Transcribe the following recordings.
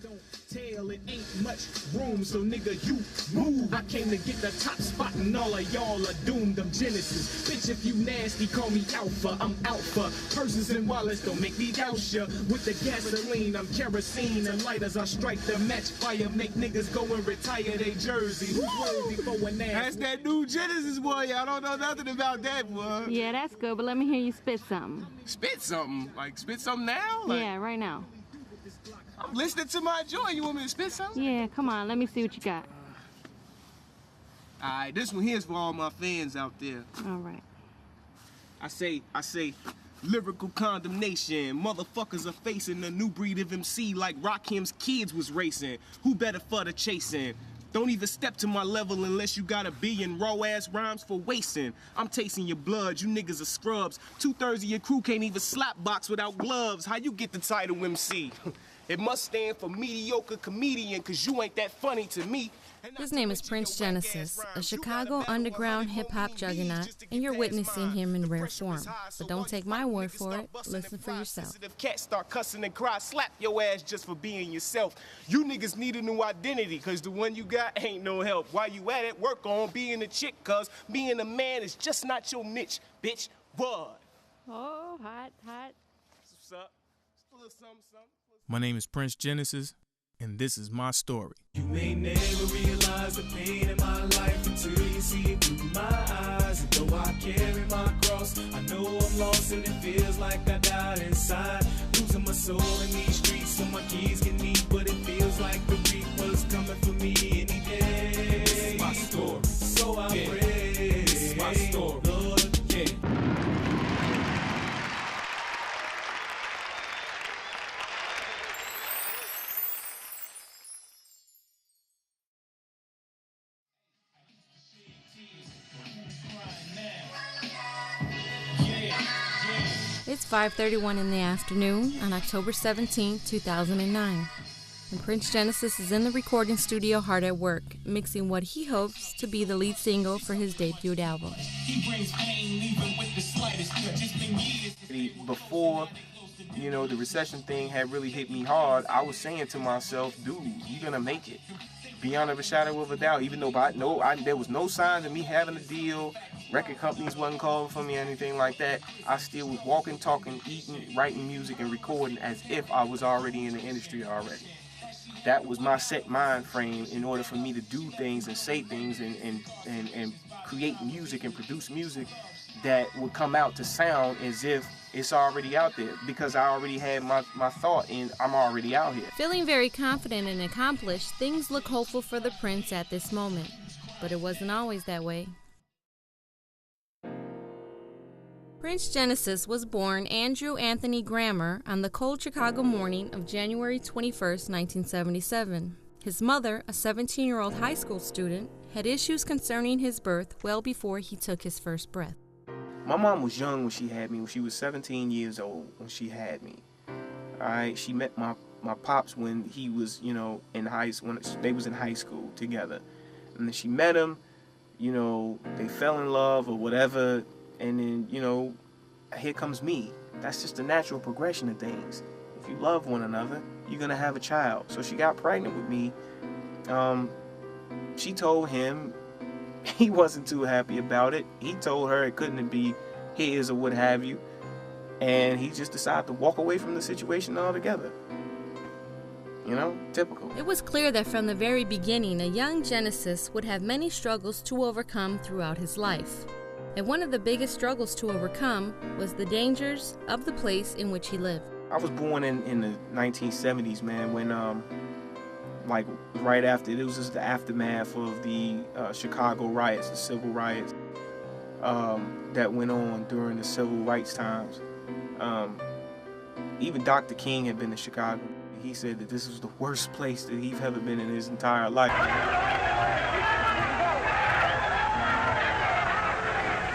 Don't tell, it ain't much room, so nigga, you move. I came to get the top spot, and all of y'all are doomed. I'm Genesis. Bitch, if you nasty, call me Alpha. I'm Alpha. Purses and wallets don't make me douse ya. With the gasoline, I'm kerosene. And lighters, I strike the match fire. Make niggas go and retire they jersey. Who's worthy for an ass? That's that new Genesis, boy. Y'all don't know nothing about that, boy. Yeah, that's good, but let me hear you spit something. Spit something? Like, spit something now? Like, yeah, right now. I'm listening to my joint. You want me to spit something? Yeah, come on. Let me see what you got. All right, this one here's for all my fans out there. All right. I say, lyrical condemnation. Motherfuckers are facing a new breed of MC like Rakim's kids was racing. Who better for the chasing? Don't even step to my level unless you got a billion raw-ass rhymes for wasting. I'm tasting your blood, you niggas are scrubs. 2/3 of your crew can't even slap box without gloves. How you get the title MC? It must stand for mediocre comedian, cause you ain't that funny to me. His name is Prince Genesis, a Chicago underground hip-hop juggernaut, and you're witnessing him in rare form. But don't take my word for it, listen for yourself. If cats start cussing and cry, slap your ass just for being yourself. You niggas need a new identity, cause the one you got ain't no help. While you at it, work on being a chick, cause being a man is just not your niche, bitch. What? Oh, hot, hot. What's up? Just a little something, something. My name is Prince Genesis, and this is my story. You may never realize the pain in my life until you see it through my eyes. And though I carry my cross, I know I'm lost and it feels like I died inside. Losing my soul in these streets so my keys can meet, but it feels like the reaper's coming for me any day. This is my story. So I pray. This is my story. Lord, yeah. It's 5:31 in the afternoon on October 17, 2009. And Prince Genesis is in the recording studio hard at work, mixing what he hopes to be the lead single for his debut album. Before, you know, the recession thing had really hit me hard, I was saying to myself, dude, you're gonna make it. Beyond a shadow of a doubt, even though there was no signs of me having a deal, record companies wasn't calling for me or anything like that, I still was walking, talking, eating, writing music, and recording as if I was already in the industry already. That was my set mind frame in order for me to do things and say things and create music and produce music that would come out to sound as if it's already out there, because I already had my thought and I'm already out here. Feeling very confident and accomplished, things look hopeful for the Prince at this moment. But it wasn't always that way. Prince Genesis was born Andrew Anthony Grammer on the cold Chicago morning of January 21st, 1977. His mother, a 17-year-old high school student, had issues concerning his birth well before he took his first breath. My mom was young when she had me, when she was 17 years old when she had me. All right, she met my pops when he was, you know, in high school, when they was in high school together. And then she met him, you know, they fell in love or whatever, and then, you know, here comes me. That's just the natural progression of things. If you love one another, you're gonna have a child. So she got pregnant with me. She told him, he wasn't too happy about it. He told her it couldn't be his or what have you. And he just decided to walk away from the situation altogether. You know, typical. It was clear that from the very beginning, a young Genesis would have many struggles to overcome throughout his life. And one of the biggest struggles to overcome was the dangers of the place in which he lived. I was born in the 1970s, man, when like right after, it was just the aftermath of the Chicago riots, the civil riots that went on during the civil rights times. Even Dr. King had been to Chicago. He said that this was the worst place that he's ever been in his entire life.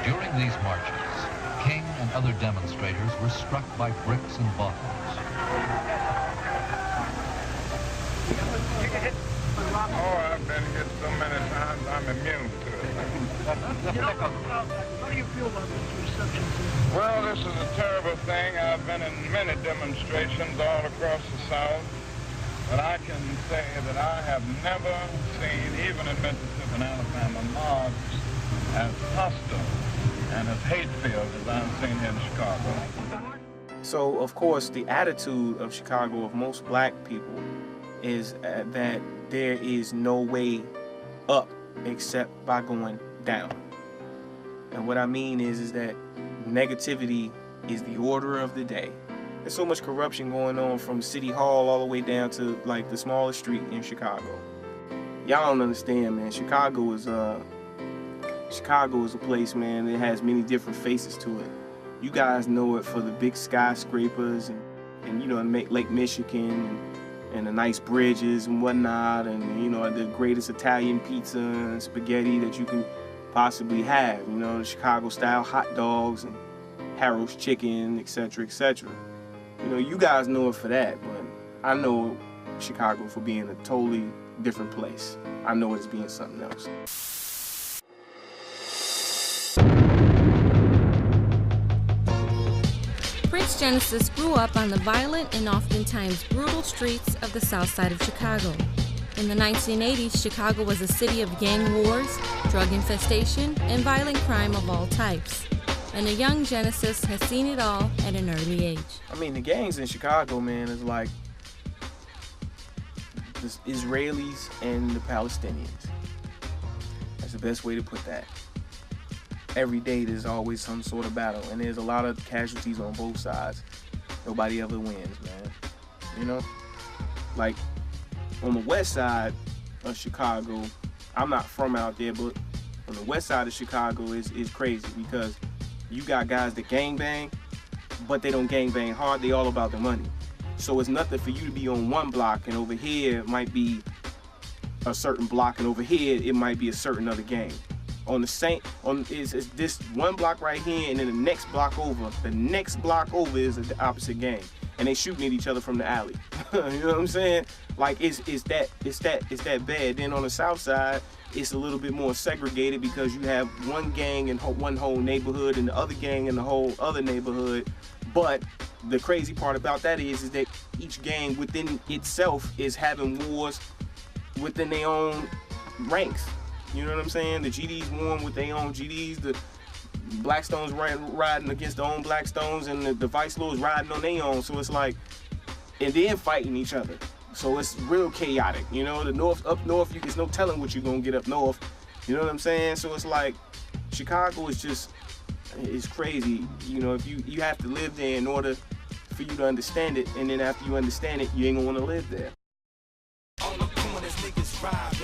During these marches, King and other demonstrators were struck by bricks and bottles. Oh, I've been hit so many times, I'm immune to it. How do you feel about this reception? Well, this is a terrible thing. I've been in many demonstrations all across the South, But I can say that I have never seen, even in Mississippi and Alabama, mobs as hostile and as hate-filled as I've seen here in Chicago. So, of course, the attitude of Chicago, of most black people, is that there is no way up except by going down. And what I mean is that negativity is the order of the day. There's so much corruption going on from City Hall all the way down to like the smallest street in Chicago. Y'all don't understand, man. Chicago is a place, man, that has many different faces to it. You guys know it for the big skyscrapers and you know, Lake Michigan and the nice bridges and whatnot, and you know, the greatest Italian pizza and spaghetti that you can possibly have. You know, the Chicago style hot dogs and Harold's chicken, etc., etc. You know, you guys know it for that, but I know Chicago for being a totally different place. I know it as being something else. Prince Genesis grew up on the violent and oftentimes brutal streets of the south side of Chicago. In the 1980s, Chicago was a city of gang wars, drug infestation, and violent crime of all types. And a young Genesis has seen it all at an early age. I mean, the gangs in Chicago, man, is like the Israelis and the Palestinians. That's the best way to put that. Every day there's always some sort of battle, and there's a lot of casualties on both sides. Nobody ever wins, man. You know? Like, on the west side of Chicago, I'm not from out there, but on the west side of Chicago is crazy because you got guys that gangbang, but they don't gangbang hard. They all about the money. So it's nothing for you to be on one block, and over here it might be a certain block, and over here it might be a certain other gang. On the same, is this one block right here, and then the next block over is the opposite gang, and they shooting at each other from the alley. You know what I'm saying? Like it's that bad. Then on the south side, it's a little bit more segregated because you have one gang in one whole neighborhood and the other gang in the whole other neighborhood. But the crazy part about that is that each gang within itself is having wars within their own ranks. You know what I'm saying? The GDs warring with their own GDs, the Blackstones riding against their own Blackstones, and the Vice Lords riding on their own. So it's like, and then fighting each other. So it's real chaotic. You know, up north, there's no telling what you're gonna get up north. You know what I'm saying? So it's like, Chicago is just, it's crazy. You know, if you have to live there in order for you to understand it, and then after you understand it, you ain't gonna wanna live there. All the corners, niggas ride.